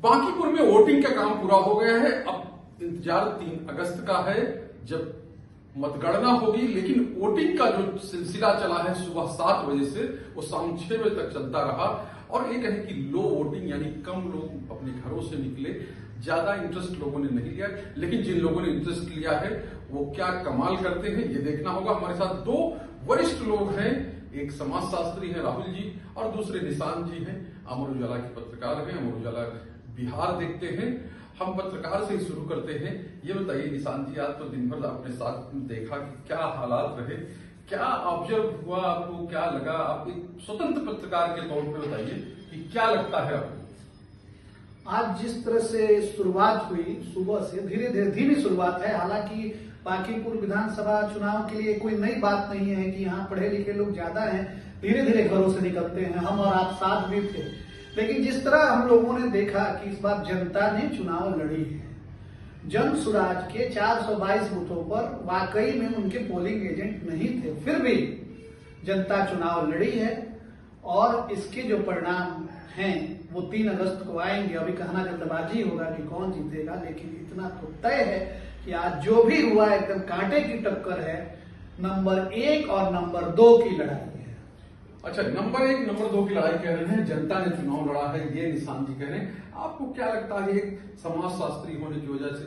बांकीपुर में वोटिंग का काम पूरा हो गया है। अब इंतजार 3 अगस्त का है जब मतगणना होगी, लेकिन वोटिंग का जो सिलसिला चला है सुबह 7 बजे से वो शाम 6 बजे तक चलता रहा। और एक है कि लो वोटिंग यानी कम लोग अपने घरों से निकले, ज्यादा इंटरेस्ट लोगों ने नहीं लिया, लेकिन जिन लोगों ने इंटरेस्ट लिया है वो क्या कमाल करते हैं ये देखना होगा। हमारे साथ 2 वरिष्ठ लोग हैं, एक समाजशास्त्री हैं राहुल जी और दूसरे निशांत जी हैं, अमर उजाला के पत्रकार हैं, अमर उजाला बिहार देखते हैं। हम पत्रकार से ही शुरू करते हैं। ये बताइए निशांत जी, आज तो दिन भर आपने साथ देखा कि क्या हालात रहे, क्या ऑब्जर्व हुआ, आपको क्या लगा? आप एक स्वतंत्र पत्रकार के तौर पे बताइए कि क्या लगता है आपको? आज जिस तरह से शुरुआत हुई सुबह से, धीरे धीरे धीमी शुरुआत है। हालांकि बांकीपुर विधानसभा चुनाव के लिए कोई नई बात नहीं है कि यहाँ पढ़े लिखे लोग ज्यादा हैं, धीरे धीरे घरों से निकलते हैं। हम और आप साथ भी थे, लेकिन जिस तरह हम लोगों ने देखा कि इस बार जनता ने चुनाव लड़ी है, जन सुराज के 422 बूथों पर वाकई में उनके पोलिंग एजेंट नहीं थे, फिर भी जनता चुनाव लड़ी है और इसके जो परिणाम हैं वो 3 अगस्त को आएंगे। अभी कहना जल्दबाजी होगा कि कौन जीतेगा, लेकिन इतना तो तय है कि आज जो भी हुआ एकदम कांटे की टक्कर है। नंबर 1 और नंबर 2 की लड़ाई है। अच्छा, नंबर 1 नंबर 2 की लड़ाई कह रहे हैं, जनता ने चुनाव लड़ा है, ये निशांत जी कह रहे हैं। आपको क्या लगता है एक समाजशास्त्री होने की वजह से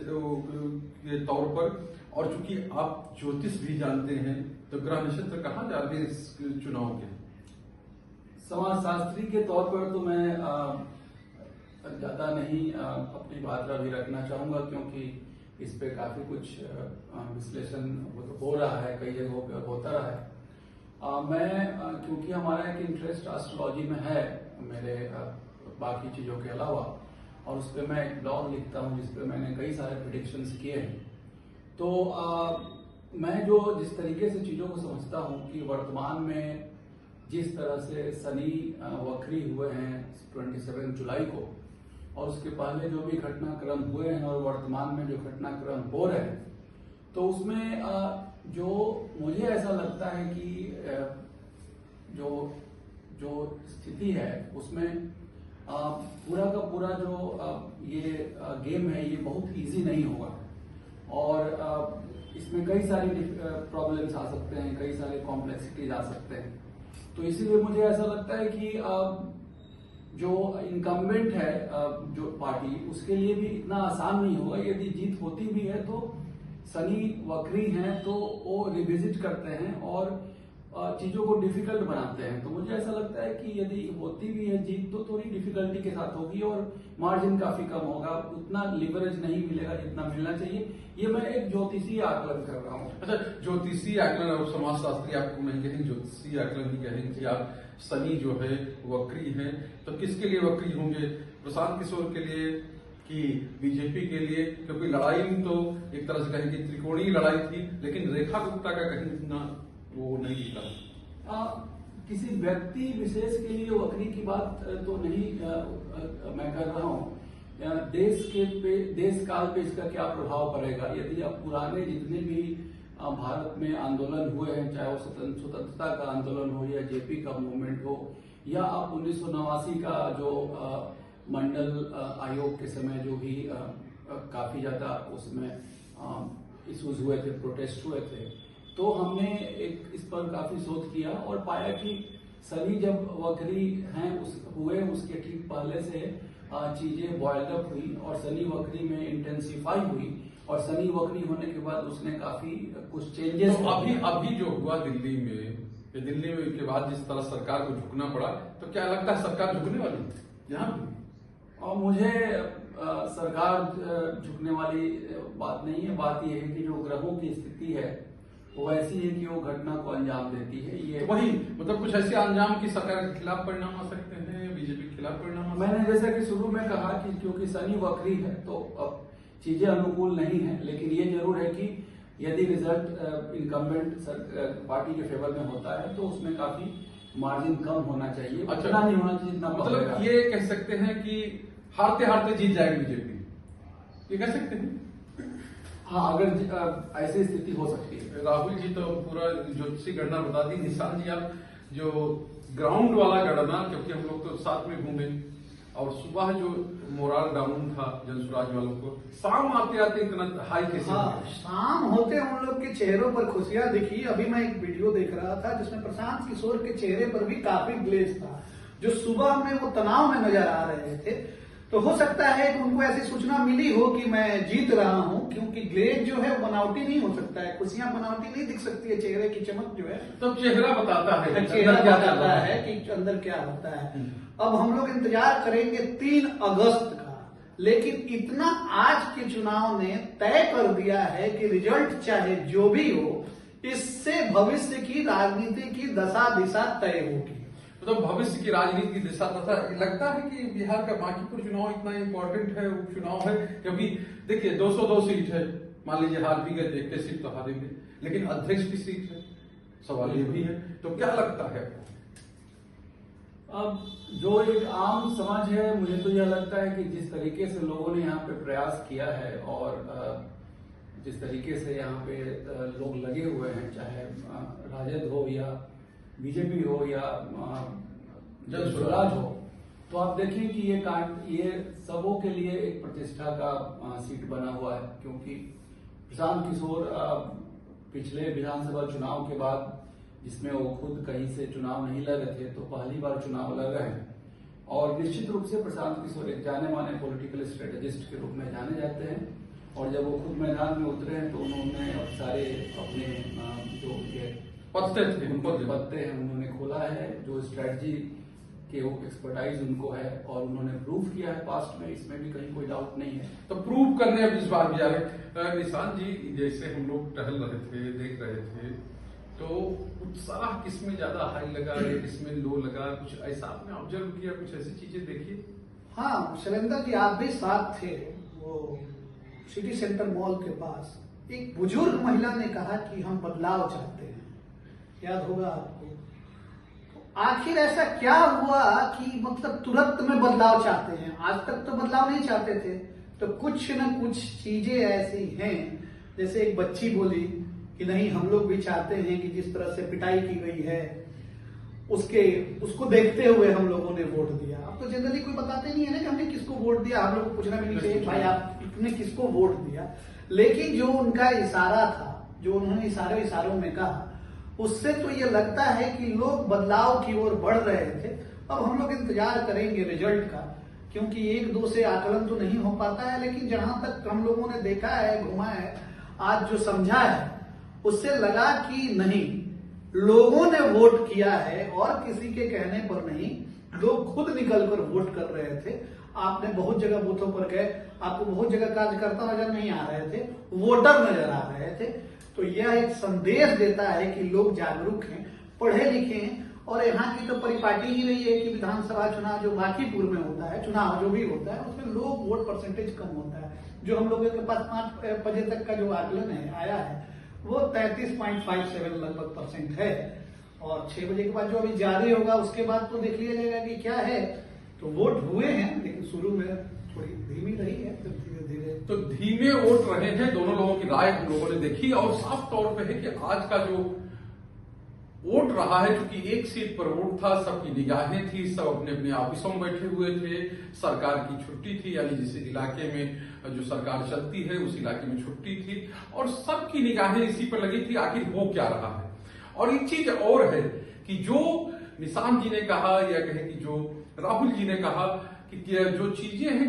के तौर पर, और चूंकि आप ज्योतिष भी जानते हैं, तो ग्रह नक्षत्र कहाँ जा रहे हैं इस चुनाव के? समाजशास्त्री के तौर पर तो मैं ज्यादा नहीं अपनी बात अभी रखना चाहूंगा, क्योंकि इस पे काफी कुछ विश्लेषण हो रहा है, कई जगहों पे होता रहा है। मैं क्योंकि हमारा एक इंटरेस्ट एस्ट्रोलॉजी में है मेरे बाकी चीजों के अलावा, और उस पर मैं एक ब्लॉग लिखता हूँ जिसपे मैंने कई सारे प्रेडिक्शंस किए हैं। तो मैं जिस तरीके से चीजों को समझता हूँ कि वर्तमान में जिस तरह से शनि वक्री हुए हैं 27 जुलाई को, और उसके पहले जो भी घटनाक्रम हुए हैं और वर्तमान में जो घटनाक्रम हो रहे हैं, तो उसमें जो मुझे ऐसा लगता है कि जो स्थिति है उसमें पूरा का पूरा जो ये गेम है ये बहुत इजी नहीं होगा, और इसमें कई सारी प्रॉब्लम्स आ सकते हैं, कई सारे कॉम्प्लेक्सिटीज आ सकते हैं। तो इसीलिए मुझे ऐसा लगता है कि जो इनकम्बेंट है जो पार्टी, उसके लिए भी इतना आसान नहीं होगा। यदि जीत होती भी है तो शनि वक्री हैं तो वो रिविजिट करते हैं और चीजों को डिफिकल्ट बनाते हैं। तो मुझे ऐसा लगता है कि यदि होती भी है जीत तो थोड़ी डिफिकल्टी के साथ होगी और मार्जिन काफी कम होगा, उतना लिवरेज नहीं मिलेगा जितना मिलना चाहिए। ये मैं एक ज्योतिषीय आकलन कर रहा हूँ। अच्छा, ज्योतिषीय आकलन और समाजशास्त्री आपको नहीं कहेंगे, ज्योतिषीय आकलन ही कहेंगे कि आप शनि जो है वक्री है, तो किसके लिए वक्री होंगे? प्रशांत किशोर के लिए कि बीजेपी के लिए? क्योंकि लड़ाई तो एक तरह से कहें कि त्रिकोणीय लड़ाई थी, लेकिन रेखा गुप्ता का कहीं इतना वो नहीं दिखा। किसी व्यक्ति विशेष के लिए वक्री की बात तो नहीं मैं कर रहा हूँ। देश काल पे इसका क्या प्रभाव पड़ेगा? यदि आप पुराने जितने भी भारत में आंदोलन हुए हैं, चाहे वो स्वतंत्रता का आंदोलन हो या जेपी का मूवमेंट हो, या आप 1989 का जो मंडल आयोग के समय जो भी काफी ज्यादा उसमें इश्यूज हुए थे, प्रोटेस्ट हुए थे, तो हमने एक इस पर काफी शोध किया और पाया कि शनि जब वक्री हैं हुए उसके ठीक पहले से चीजें बॉइल्ड अप हुई और शनि वक्री में इंटेंसिफाई हुई, और शनि वक्री होने के बाद उसने काफी कुछ चेंजेस। तो अभी जो हुआ दिल्ली में के बाद जिस तरह सरकार को झुकना पड़ा, तो क्या लगता है सरकार झुकने वाली है यहाँ? और मुझे सरकार झुकने वाली बात नहीं है। बात यह है कि जो ग्रहों की स्थिति है वो ऐसी है कि वो घटना को अंजाम देती है। ये तो वही मतलब कुछ ऐसे अंजाम की सरकार के खिलाफ परिणाम आ सकते हैं, बीजेपी के खिलाफ परिणाम। मैंने जैसा कि शुरू में कहा कि क्योंकि शनि वक्री है तो अब चीजें अनुकूल नहीं है, लेकिन ये जरूर है कि यदि रिजल्ट इनकम्बेंट पार्टी के फेवर में होता है तो उसमें काफी मार्जिन कम होना चाहिए। अच्छा, नहीं होना चाहिए जितना। मतलब ये कह सकते हैं कि हारते हारते जीत जाएगी बीजेपी, ये कह सकते हैं? हाँ, अगर ऐसी स्थिति हो सकती है। राहुल जी तो पूरा ज्योतिषी गणना बता दी। निशांत जी, आप जो ग्राउंड वाला गणना, क्योंकि हम लोग तो साथ में घूमे और सुबह जो मोरल डाउन था जनसुराज वालों को, शाम आते आते इतना हाई कैसे? हाँ, शाम होते उन लोग के चेहरों पर खुशियां दिखी। अभी मैं एक वीडियो देख रहा था जिसमें प्रशांत किशोर के चेहरे पर भी काफी ग्लेज था, जो सुबह में वो तनाव में नजर आ रहे थे। तो हो सकता है कि उनको ऐसी सूचना मिली हो कि मैं जीत रहा हूं, क्योंकि ग्लेज जो है बनावटी नहीं हो सकता है, खुशियां बनावटी नहीं दिख सकती है, चेहरे की चमक जो है तब चेहरा बताता है, चेहरा बताता है कि अंदर क्या होता है। अब हम लोग इंतजार करेंगे 3 अगस्त का, लेकिन इतना आज के चुनाव ने तय कर दिया है कि रिजल्ट चाहे जो भी हो, इससे भविष्य की राजनीति की दशा दिशा तय होगी। तो भविष्य की राजनीति की दिशा तथा लगता है कि बिहार का बांकीपुर चुनाव इतना इंपॉर्टेंट है, उपचुनाव है, क्योंकि देखिए 202 सीट है, मान लीजिए हार भी गए, 1 सीट तो हारेंगे, लेकिन अध्यक्ष की सीट है, सवाल ये भी है। तो क्या लगता है? अब जो एक आम समझ है, मुझे तो यह लगता है कि जिस तरीके से लोगों ने यहाँ पे प्रयास किया है और जिस तरीके से यहाँ पे लोग लगे हुए हैं, चाहे राजद हो या बीजेपी हो या जनसुराज हो, तो आप देखें कि ये सबों के लिए एक प्रतिष्ठा का सीट बना हुआ है, क्योंकि प्रशांत किशोर पिछले विधानसभा चुनाव के बाद, जिसमें वो खुद कहीं से चुनाव नहीं लड़े थे, तो पहली बार चुनाव लड़ रहे हैं। और निश्चित रूप से प्रशांत किशोर एक जाने माने पॉलिटिकल स्ट्रेटेजिस्ट के रूप में जाने जाते हैं, और जब वो खुद मैदान में उतरे हैं तो उन्होंने सारे अपने जो ये पत्ते हैं उन्होंने खोला है, जो स्ट्रेटजी के वो एक्सपर्टाइज उनको है, और उन्होंने प्रूव किया है पास्ट में, इसमें भी कहीं कोई डाउट नहीं है। तो प्रूव करने अब इस बार भी आ रहे। निशांत जी, जैसे हम लोग टहल रहे थे, देख रहे थे, तो उत्साह किसमें ज्यादा हाई लगा या किसमें लो लगा, कुछ ऐसा आपने ऑब्जर्व किया, कुछ ऐसी चीजें देखी? हाँ शैलेंद्र जी, आप भी साथ थे। वो सिटी सेंटर मॉल के पास एक बुजुर्ग महिला ने कहा कि हम बदलाव चाहते हैं, याद होगा आपको। तो आखिर ऐसा क्या हुआ कि मतलब तुरंत में बदलाव चाहते हैं? आज तक तो बदलाव नहीं चाहते थे, तो कुछ न कुछ चीजें ऐसी हैं, जैसे एक बच्ची बोली कि नहीं, हम लोग भी चाहते हैं कि जिस तरह से पिटाई की गई है उसको देखते हुए हम लोगों ने वोट दिया। अब तो जनरली कोई बताते नहीं है ना कि हमने किसको वोट दिया, हम लोग को पूछना भी नहीं चाहिए भाई आपने किसको वोट दिया। लेकिन जो उनका इशारा था, जो उन्होंने इशारों में कहा, उससे तो ये लगता है कि लोग बदलाव की ओर बढ़ रहे थे। अब हम लोग इंतजार करेंगे रिजल्ट का, क्योंकि 1-2 से आकलन तो नहीं हो पाता है, लेकिन जहां तक हम लोगों ने देखा है, घुमा है, आज जो समझा है, उससे लगा कि नहीं, लोगों ने वोट किया है और किसी के कहने पर नहीं, लोग खुद निकलकर वोट कर रहे थे। आपने बहुत जगह बूथों पर गए, आपको बहुत जगह कार्यकर्ता नजर नहीं आ रहे थे, वोटर नजर आ रहे थे। तो यह एक संदेश देता है कि लोग जागरूक हैं, पढ़े लिखे हैं, और यहाँ की तो परिपाटी ही रही है कि विधानसभा चुनाव जो बांकीपुर में होता है, चुनाव जो भी होता है, उसमें लोग वोट परसेंटेज कम होता है। जो हम लोगों के पास 5 बजे तक का जो आकलन है आया है, वो 33.57 लगभग % है, और 6 बजे के बाद जो अभी जारी होगा उसके बाद तो देख लिया जाएगा कि क्या है। तो वोट हुए हैं, लेकिन शुरू में थोड़ी धीमी रही है, फिर धीरे धीरे तो धीमे वोट रहे हैं। दोनों लोगों की राय हम लोगों ने देखी, और साफ तौर पे है कि आज का जो वोट रहा है, क्योंकि 1 सीट पर वोट था, सबकी निगाहें थी, सब अपने अपने ऑफिसों में बैठे हुए थे, सरकार की छुट्टी थी, यानी जिस इलाके में जो सरकार चलती है उस इलाके में छुट्टी थी, और सबकी निगाहें इसी पर लगी थी, आखिर हो क्या रहा है। और एक चीज और है कि जो निशांत जी ने कहा, या कहे कि जो राहुल जी ने कहा कि जो चीजें हैं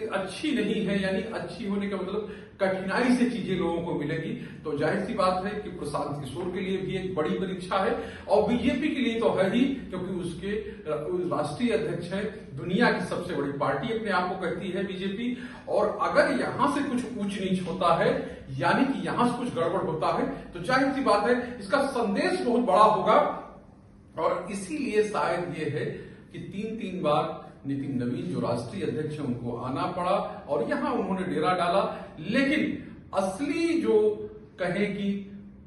अच्छी नहीं है, यानी अच्छी होने का मतलब कठिनाई से चीजें लोगों को मिलेगी, तो जाहिर सी बात है कि प्रशांत किशोर के लिए भी एक बड़ी परीक्षा है, और बीजेपी के लिए तो है ही, क्योंकि उसके राष्ट्रीय अध्यक्ष है, दुनिया की सबसे बड़ी पार्टी अपने आप को कहती है बीजेपी। और अगर यहां से कुछ ऊंच नीच होता है, यानी कि यहां से कुछ गड़बड़ होता है, तो जाहिर सी बात है इसका संदेश बहुत बड़ा होगा। और इसीलिए शायद ये है कि 3 बार नितिन नवीन जो राष्ट्रीय अध्यक्ष है उनको आना पड़ा, और यहां उन्होंने डेरा डाला। लेकिन असली जो कहे कि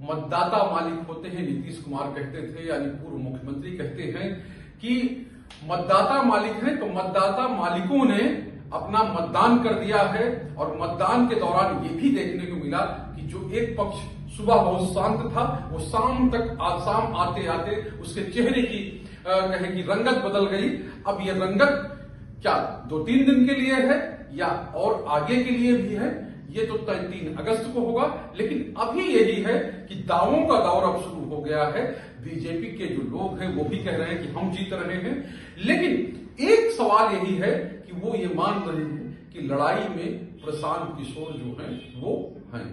मतदाता मालिक होते हैं, नीतीश कुमार कहते थे, यानी पूर्व मुख्यमंत्री कहते हैं कि मतदाता मालिक हैं, तो मतदाता मालिकों ने अपना मतदान कर दिया है। और मतदान के दौरान ये भी देखने को मिला कि जो एक पक्ष सुबह बहुत शांत था, वो शाम आते आते उसके चेहरे की कहे कि रंगत बदल गई। अब ये रंगत क्या 2-3 दिन के लिए है या और आगे के लिए भी है, ये तो 3 अगस्त को होगा। लेकिन अभी यही है कि दावों का दौर अब शुरू हो गया है। बीजेपी के जो लोग हैं वो भी कह रहे हैं कि हम जीत रहे हैं, लेकिन एक सवाल यही है कि वो ये मान रहे हैं कि लड़ाई में प्रशांत किशोर जो हैं वो हैं।